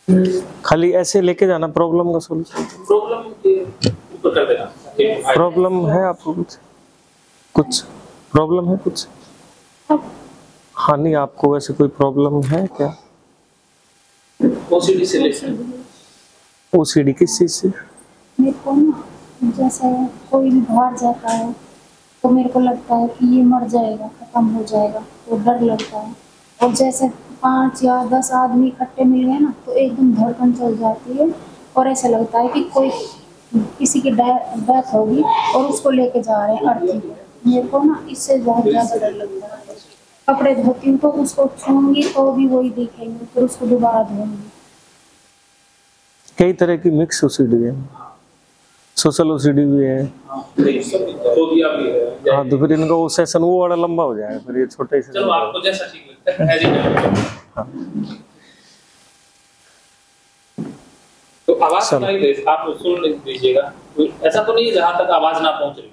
खाली ऐसे लेके जाना, प्रॉब्लम का सोल्यूशन। प्रॉब्लम के ऊपर कर देना। प्रॉब्लम है आपको कुछ प्रॉब्लम है कुछ? हाँ, नहीं आपको वैसे कोई प्रॉब्लम है क्या? ओसीडी से लेकर। ओसीडी किस चीज से? मेरे को ना, जैसे कोई भी बाहर जाता है तो मेरे को लगता है कि ये मर जाएगा, खत्म हो जाएगा, तो डर लगता है। और जैसे 5 या 10 आदमी इकट्ठे मिल गए ना, तो एकदम धड़कन चल जाती है और ऐसा लगता है कि कोई किसी की डेथ होगी और उसको लेके जा रहे हैं अर्थी को। मेरे को ना इससे बहुत ज़्यादा डर लगता है। कपड़े धोती हूँ तो उसको छूंगी तो भी वही दिखेंगे, फिर उसको दोबारा धोऊंगी। कई तरह की मिक्स ओसीडी है, सोशल ओसीडी भी है। फोबिया भी है। हाँ, तो फिर इनका वो सेशन वो बड़ा लंबा हो जाएगा, फिर ये छोटे से। चलो आपको जैसा ठीक लगता है ऐसे ही। हाँ। तो आवाज सुनाई दे, आप सुन लीजिएगा। ऐसा तो नहीं है जहां तक आवाज ना पहुंच रही।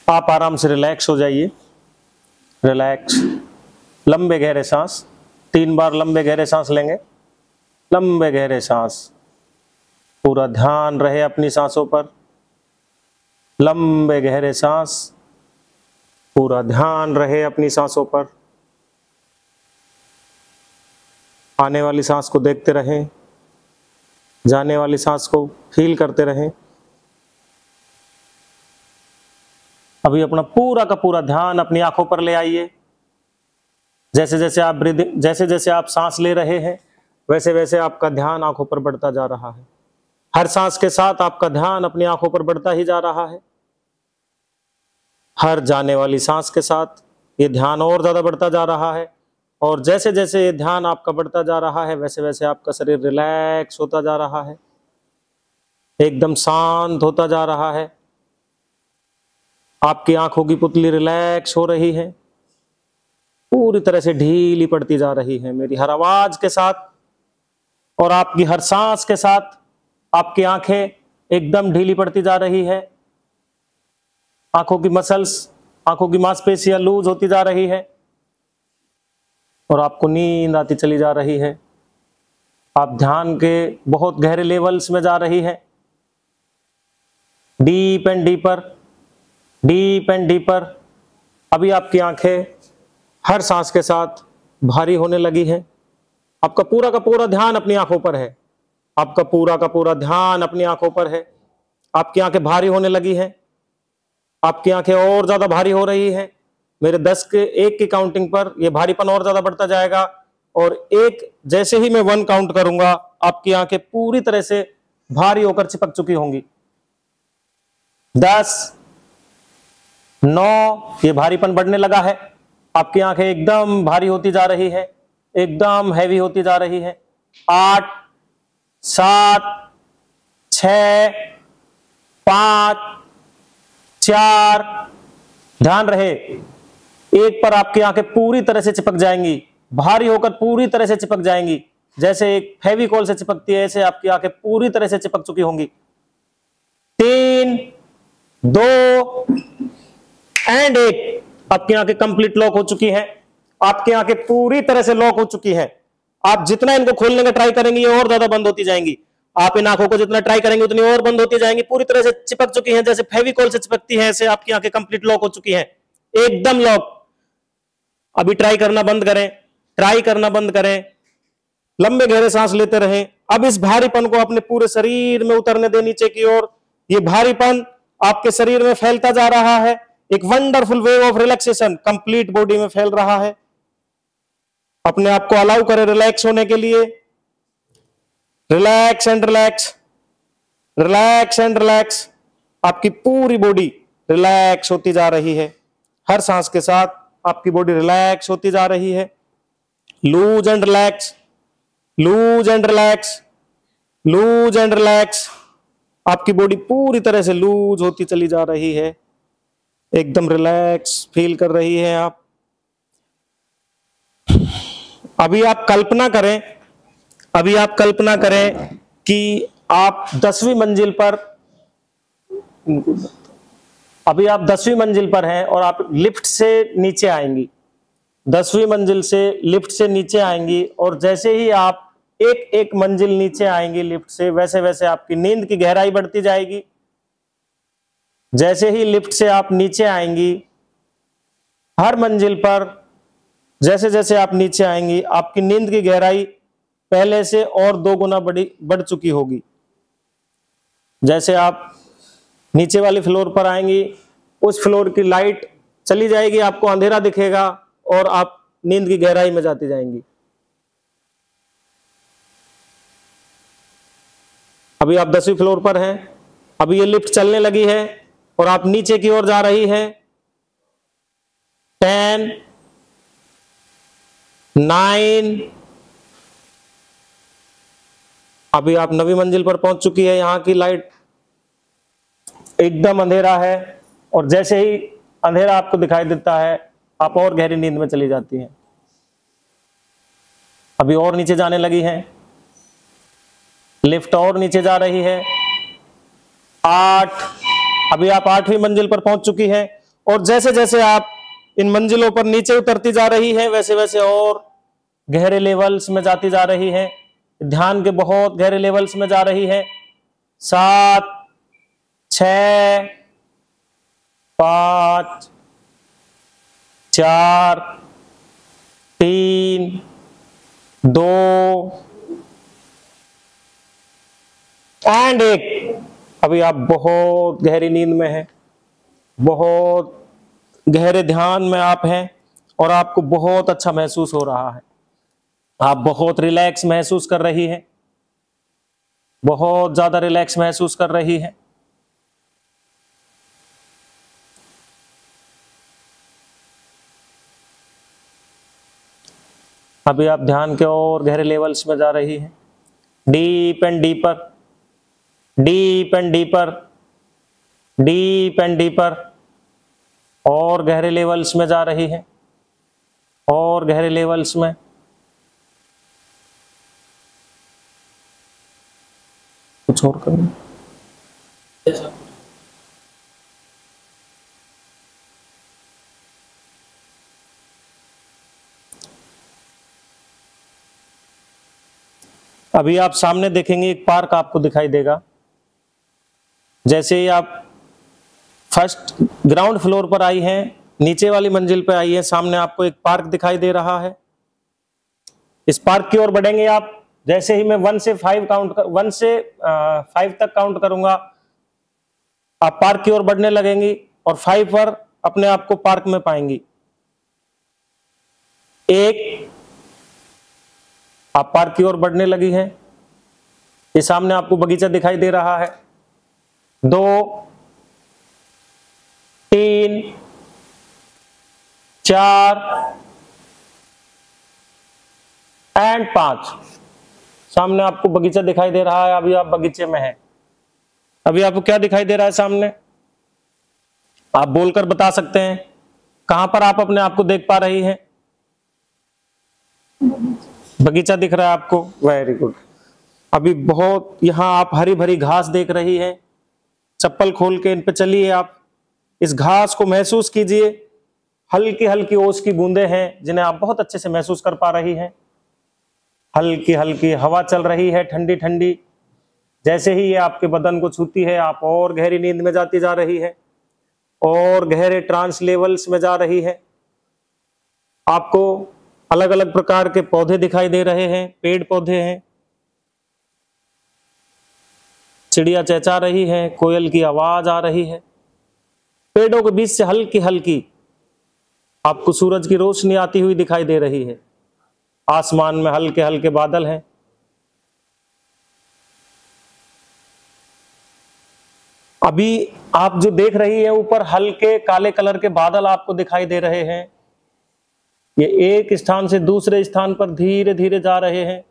आप आराम से रिलैक्स हो जाइए, रिलैक्स। लंबे गहरे सांस, 3 बार लंबे गहरे सांस लेंगे। लंबे गहरे सांस, पूरा ध्यान रहे अपनी सांसों पर। लंबे गहरे सांस, पूरा ध्यान रहे अपनी सांसों पर। आने वाली सांस को देखते रहें, जाने वाली सांस को फील करते रहें। अभी अपना पूरा का पूरा ध्यान अपनी आंखों पर ले आइए। जैसे जैसे आप सांस ले रहे हैं, वैसे वैसे आपका ध्यान आंखों पर बढ़ता जा रहा है। हर सांस के साथ आपका ध्यान अपनी आंखों पर बढ़ता ही जा रहा है। हर जाने वाली सांस के साथ ये ध्यान और ज्यादा बढ़ता जा रहा है। और जैसे जैसे ये ध्यान आपका बढ़ता जा रहा है, वैसे वैसे आपका शरीर रिलैक्स होता जा रहा है, एकदम शांत होता जा रहा है। आपकी आंखों की पुतली रिलैक्स हो रही है, पूरी तरह से ढीली पड़ती जा रही है मेरी हर आवाज के साथ। और आपकी हर सांस के साथ आपकी आंखें एकदम ढीली पड़ती जा रही है। आंखों की मसल्स, आंखों की मांसपेशियां लूज होती जा रही है और आपको नींद आती चली जा रही है। आप ध्यान के बहुत गहरे लेवल्स में जा रही है, deep and deeper, deep and deeper. अभी आपकी आंखें हर सांस के साथ भारी होने लगी है। आपका पूरा का पूरा ध्यान अपनी आंखों पर है, आपका पूरा का पूरा ध्यान अपनी आंखों पर है। आपकी आंखें भारी होने लगी हैं, आपकी आंखें और ज्यादा भारी हो रही है। मेरे 10 के 1 की काउंटिंग पर यह भारीपन और ज्यादा बढ़ता जाएगा और 1 जैसे ही मैं 1 काउंट करूंगा, आपकी आंखें पूरी तरह से भारी होकर चिपक चुकी होंगी। 10, 9, ये भारीपन बढ़ने लगा है। आपकी आंखें एकदम भारी होती जा रही है, एकदम हैवी होती जा रही है। 8, 7, 6, 5, 4, ध्यान रहे, 1 पर आपकी आंखें पूरी तरह से चिपक जाएंगी, भारी होकर पूरी तरह से चिपक जाएंगी। जैसे एक फेविकॉल से चिपकती है, ऐसे आपकी आंखें पूरी तरह से चिपक चुकी होंगी। 3, 2 एंड 1, आपकी आंखें कंप्लीट लॉक हो चुकी हैं। आपकी आंखें पूरी तरह से लॉक हो चुकी हैं। आप जितना इनको खोलने का ट्राई करेंगे, ये और ज्यादा बंद होती जाएंगी। आप इन आंखों को जितना ट्राई करेंगे, उतनी और बंद होती जाएंगी। पूरी तरह से चिपक चुकी हैं, जैसे फेविकॉल से चिपकती है, ऐसे आपकी आंखें कंप्लीट लॉक हो चुकी हैं, एकदम लॉक। अभी ट्राई करना बंद करें, ट्राई करना बंद करें। लंबे गहरे सांस लेते रहें। अब इस भारीपन को अपने पूरे शरीर में उतरने दें नीचे की ओर। ये भारीपन आपके शरीर में फैलता जा रहा है, एक wonderful wave of relaxation complete body में फैल रहा है। अपने आप को अलाउ करें रिलैक्स होने के लिए। Relax and relax, relax and relax. आपकी पूरी बॉडी रिलैक्स होती जा रही है। हर सांस के साथ आपकी बॉडी रिलैक्स होती जा रही है। Loose and relax, loose and relax, loose and relax. आपकी बॉडी पूरी तरह से लूज होती चली जा रही है, एकदम रिलैक्स फील कर रही है आप। अभी आप कल्पना करें, अभी आप कल्पना करें कि आप 10वीं मंजिल पर, अभी आप 10वीं मंजिल पर हैं और आप लिफ्ट से नीचे आएंगी। 10वीं मंजिल से लिफ्ट से नीचे आएंगी और जैसे ही आप एक एक मंजिल नीचे आएंगी लिफ्ट से, वैसे वैसे आपकी नींद की गहराई बढ़ती जाएगी। जैसे ही लिफ्ट से आप नीचे आएंगी, हर मंजिल पर जैसे जैसे आप नीचे आएंगी, आपकी नींद की गहराई पहले से और 2 गुना बढ़ चुकी होगी। जैसे आप नीचे वाली फ्लोर पर आएंगी, उस फ्लोर की लाइट चली जाएगी, आपको अंधेरा दिखेगा और आप नींद की गहराई में जाती जाएंगी। अभी आप 10वीं फ्लोर पर हैं, अभी ये लिफ्ट चलने लगी है और आप नीचे की ओर जा रही है। 10, 9, अभी आप 9वीं मंजिल पर पहुंच चुकी है। यहां की लाइट एकदम अंधेरा है और जैसे ही अंधेरा आपको दिखाई देता है, आप और गहरी नींद में चली जाती हैं। अभी और नीचे जाने लगी है, लिफ्ट और नीचे जा रही है। 8, अभी आप 8वीं मंजिल पर पहुंच चुकी हैं और जैसे जैसे आप इन मंजिलों पर नीचे उतरती जा रही है, वैसे वैसे और गहरे लेवल्स में जाती जा रही है। ध्यान के बहुत गहरे लेवल्स में जा रही है। 7, 6, 5, 4, 3, 2 एंड 1। अभी आप बहुत गहरी नींद में हैं, बहुत गहरे ध्यान में आप हैं और आपको बहुत अच्छा महसूस हो रहा है। आप बहुत रिलैक्स महसूस कर रही हैं, बहुत ज्यादा रिलैक्स महसूस कर रही हैं। अभी आप ध्यान के और गहरे लेवल्स में जा रही हैं, deep and deeper, deep and deeper, deep and deeper, और गहरे लेवल्स में जा रही है, और गहरे लेवल्स में। कुछ और करें। अभी आप सामने देखेंगे एक पार्क आपको दिखाई देगा। जैसे ही आप फर्स्ट ग्राउंड फ्लोर पर आई हैं, नीचे वाली मंजिल पर आई हैं, सामने आपको एक पार्क दिखाई दे रहा है। इस पार्क की ओर बढ़ेंगे आप। जैसे ही मैं 1 से 5 तक काउंट करूंगा, आप पार्क की ओर बढ़ने लगेंगी और 5 पर अपने आप को पार्क में पाएंगी। 1, आप पार्क की ओर बढ़ने लगी हैं। ये सामने आपको बगीचा दिखाई दे रहा है। 2, 3, 4 एंड 5, सामने आपको बगीचा दिखाई दे रहा है। अभी आप बगीचे में हैं। अभी आपको क्या दिखाई दे रहा है सामने? आप बोलकर बता सकते हैं कहां पर आप अपने आप को देख पा रही हैं? बगीचा दिख रहा है आपको, वेरी गुड। अभी बहुत यहां आप हरी भरी घास देख रही हैं। चप्पल खोल के इन पे चलिए, आप इस घास को महसूस कीजिए। हल्की हल्की ओस की बूंदें हैं जिन्हें आप बहुत अच्छे से महसूस कर पा रही हैं। हल्की हल्की हवा चल रही है, ठंडी ठंडी। जैसे ही ये आपके बदन को छूती है, आप और गहरी नींद में जाती जा रही है और गहरे ट्रांस लेवल्स में जा रही है। आपको अलग अलग प्रकार के पौधे दिखाई दे रहे हैं, पेड़ पौधे हैं, चिड़िया चहचहा रही है, कोयल की आवाज आ रही है। पेड़ों के बीच से हल्की हल्की आपको सूरज की रोशनी आती हुई दिखाई दे रही है। आसमान में हल्के हल्के बादल हैं। अभी आप जो देख रही है, ऊपर हल्के काले कलर के बादल आपको दिखाई दे रहे हैं। ये एक स्थान से दूसरे स्थान पर धीरे धीरे जा रहे हैं।